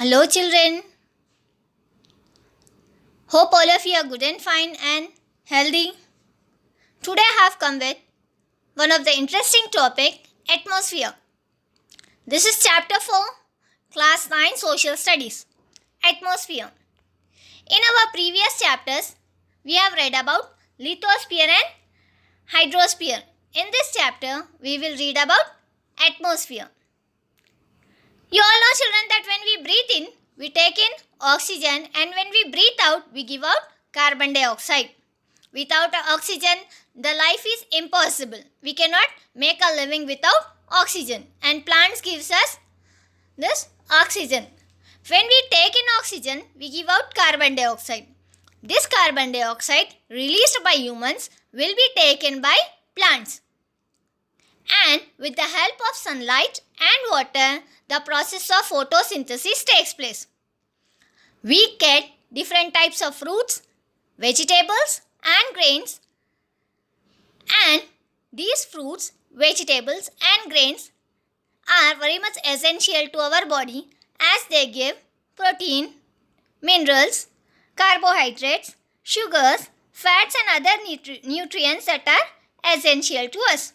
Hello, children. Hope all of you are good and fine and healthy. Today I have come with one of the interesting topic, atmosphere. This is chapter 4, class 9 social studies. Atmosphere. In our previous chapters, we have read about lithosphere and hydrosphere. In this chapter, we will read about atmosphere. You all know, children, that when we breathe in, we take in oxygen, and when we breathe out, we give out carbon dioxide. Without oxygen, the life is impossible. We cannot make a living without oxygen, and plants gives us this oxygen. When we take in oxygen, we give out carbon dioxide. This carbon dioxide released by humans will be taken by plants. And with the help of sunlight and water, the process of photosynthesis takes place. We get different types of fruits, vegetables and grains, and these fruits, vegetables and grains are very much essential to our body as they give protein, minerals, carbohydrates, sugars, fats and other nutrients that are essential to us.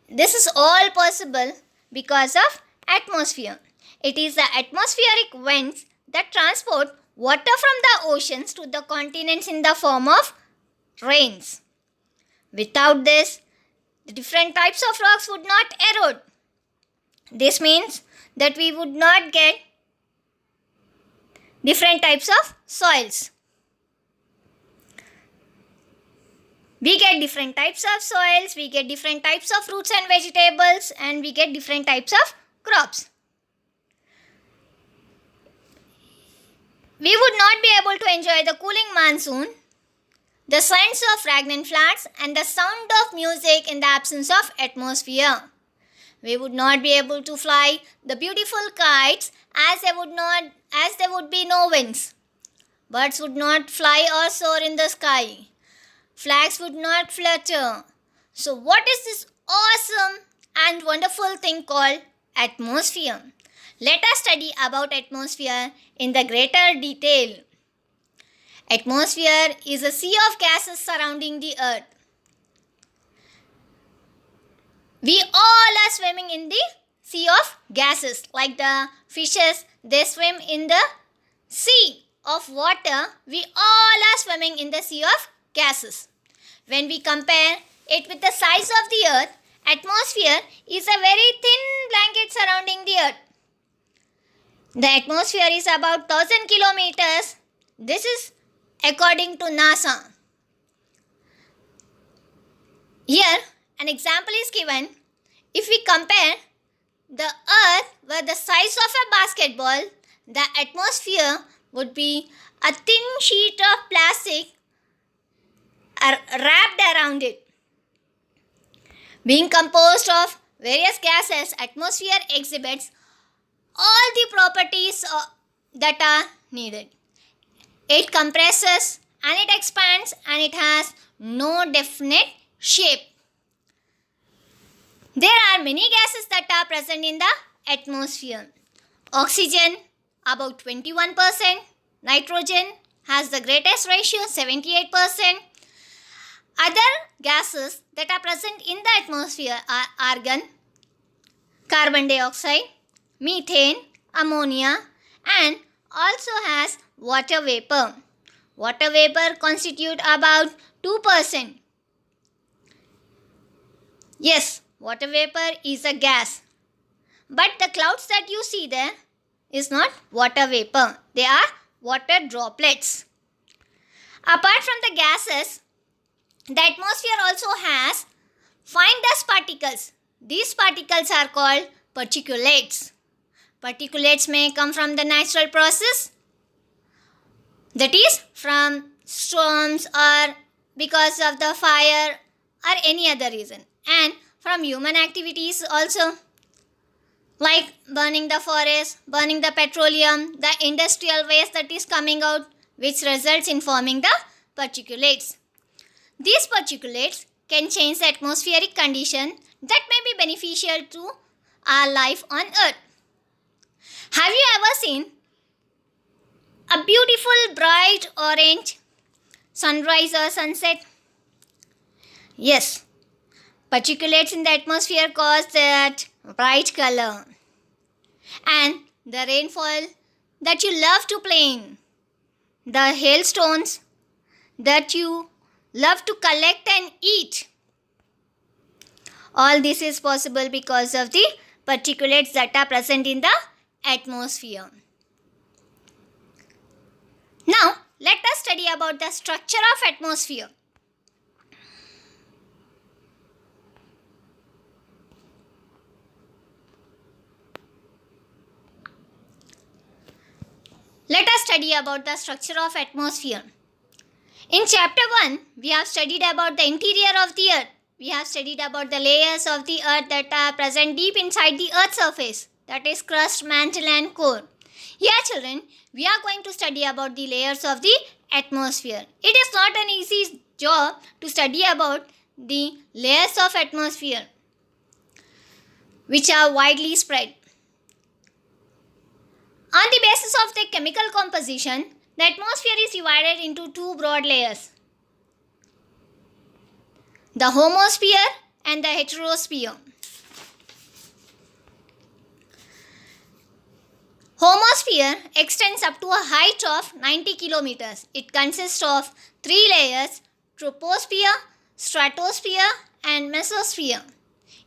This is all possible because of atmosphere. It is the atmospheric vents that transport water from the oceans to the continents in the form of rains. Without this, the different types of rocks would not erode. This means that we would not get different types of soils. We get different types of soils, we get different types of fruits and vegetables, and we get different types of crops. We would not be able to enjoy the cooling monsoon, the scents of fragrant flowers, and the sound of music in the absence of atmosphere. We would not be able to fly the beautiful kites as there would be no winds. Birds would not fly or soar in the sky. Flags would not flutter. So what is this awesome and wonderful thing called atmosphere? Let us study about atmosphere in the greater detail. Atmosphere is a sea of gases surrounding the earth. We all are swimming in the sea of gases. Like the fishes, they swim in the sea of water. We all are swimming in the sea of gases. When we compare it with the size of the earth, atmosphere is a very thin blanket surrounding the earth. The atmosphere is about 1,000 kilometers. This is according to NASA. Here, an example is given. If we compare the earth with the size of a basketball, the atmosphere would be a thin sheet of plastic wrapped around it. Being composed of various gases, atmosphere exhibits all the properties that are needed. It compresses and it expands and it has no definite shape. There are many gases that are present in the atmosphere. Oxygen, about 21%. Nitrogen has the greatest ratio, 78%. Other gases that are present in the atmosphere are argon, carbon dioxide, methane, ammonia, and also has water vapor. Water vapor constitute about 2%. Yes, water vapor is a gas. But the clouds that you see there is not water vapor. They are water droplets. Apart from the gases, the atmosphere also has fine dust particles. These particles are called particulates. Particulates may come from the natural process, that is from storms or because of the fire or any other reason, and from human activities also, like burning the forest, burning the petroleum, the industrial waste that is coming out, which results in forming the particulates. These particulates can change the atmospheric condition that may be beneficial to our life on earth. Have you ever seen a beautiful bright orange sunrise or sunset? Yes, particulates in the atmosphere cause that bright color. And the rainfall that you love to play in, the hailstones that you love to collect and eat. All this is possible because of the particulates that are present in the atmosphere. Now, let us study about the structure of atmosphere. Let us study about the structure of atmosphere. In chapter 1, we have studied about the interior of the earth. We have studied about the layers of the earth that are present deep inside the earth's surface, that is crust, mantle and core. Here children, we are going to study about the layers of the atmosphere. It is not an easy job to study about the layers of atmosphere which are widely spread. On the basis of the chemical composition, the atmosphere is divided into two broad layers, the homosphere and the heterosphere. Homosphere extends up to a height of 90 kilometers. It consists of three layers, troposphere, stratosphere and mesosphere.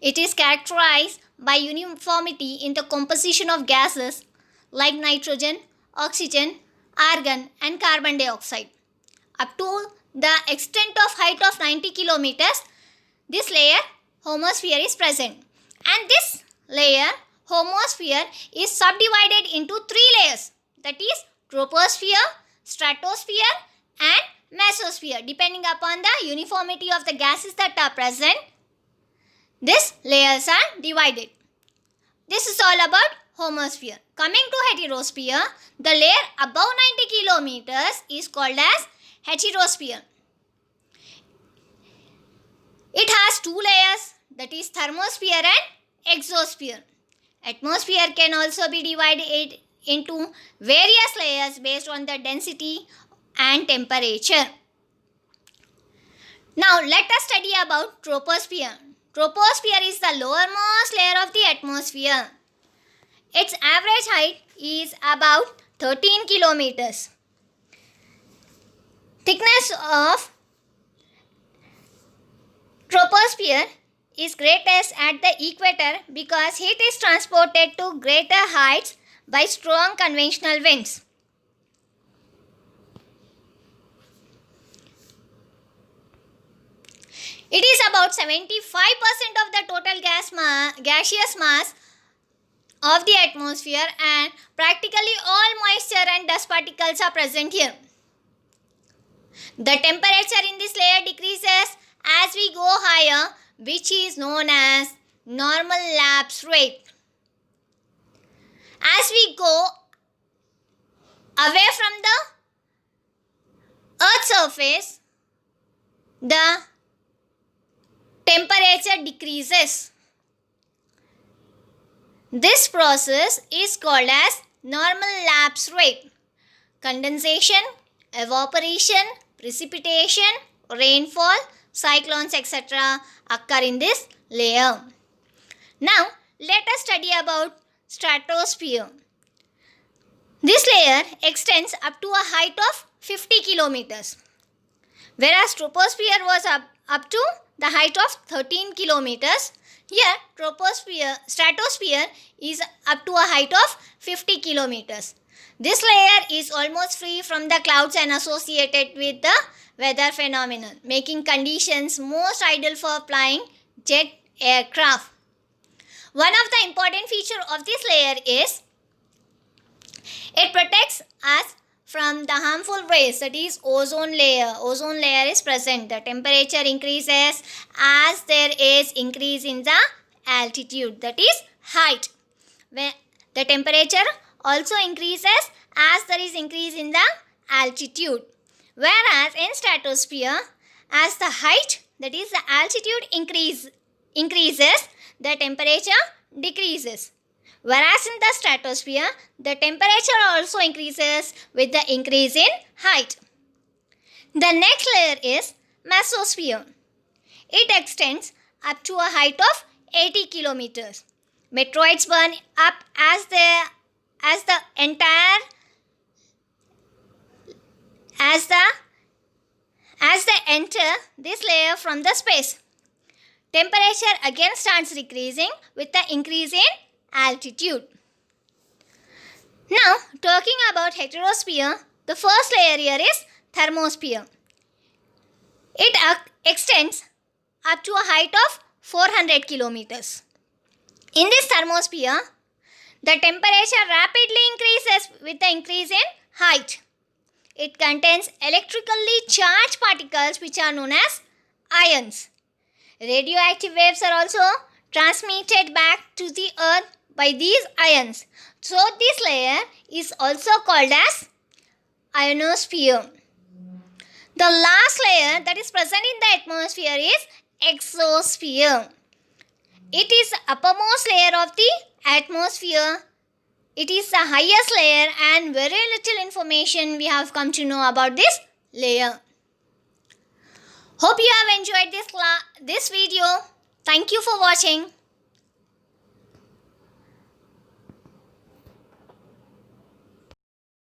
It is characterized by uniformity in the composition of gases like nitrogen, oxygen, argon and carbon dioxide. Up to the extent of height of 90 kilometers, this layer homosphere is present. And this layer homosphere is subdivided into three layers, that is troposphere, stratosphere and mesosphere. Depending upon the uniformity of the gases that are present, these layers are divided. This is all about homosphere. Coming to heterosphere, the layer above 90 kilometers is called as heterosphere. It has two layers, that is thermosphere and exosphere. Atmosphere can also be divided into various layers based on the density and temperature. Now let us study about troposphere. Troposphere is the lowermost layer of the atmosphere. Its average height is about 13 kilometers. Thickness of troposphere is greatest at the equator because heat is transported to greater heights by strong conventional winds. It is about 75% of the total gaseous mass of the atmosphere, and practically all moisture and dust particles are present here. The temperature in this layer decreases as we go higher, which is known as normal lapse rate. As we go away from the Earth's surface, the temperature decreases. This process is called as normal lapse rate. Condensation, evaporation, precipitation, rainfall, cyclones, etc. occur in this layer. Now, let us study about stratosphere. This layer extends up to a height of 50 kilometers, whereas troposphere was up to the height of 13 kilometers. Here, stratosphere is up to a height of 50 kilometers. This layer is almost free from the clouds and associated with the weather phenomenon, making conditions most ideal for flying jet aircraft. One of the important features of this layer is it protects us from the harmful rays, that is ozone layer. Ozone layer is present. The temperature increases as there is increase in the altitude, that is height. When the temperature also increases as there is increase in the altitude. Whereas in stratosphere, as the height, that is the altitude increases, the temperature decreases. Whereas in the stratosphere, the temperature also increases with the increase in height. The next layer is mesosphere. It extends up to a height of 80 kilometers. Meteoroids burn up as the entire as they enter this layer from the space. Temperature again starts decreasing with the increase in altitude. Now, talking about heterosphere, the first layer here is thermosphere. It extends up to a height of 400 kilometers. In this thermosphere, the temperature rapidly increases with the increase in height. It contains electrically charged particles which are known as ions. Radioactive waves are also transmitted back to the earth by these ions. So this layer is also called as ionosphere. The last layer that is present in the atmosphere is exosphere. It is the uppermost layer of the atmosphere. It is the highest layer and very little information we have come to know about this layer. Hope you have enjoyed this video. Thank you for watching.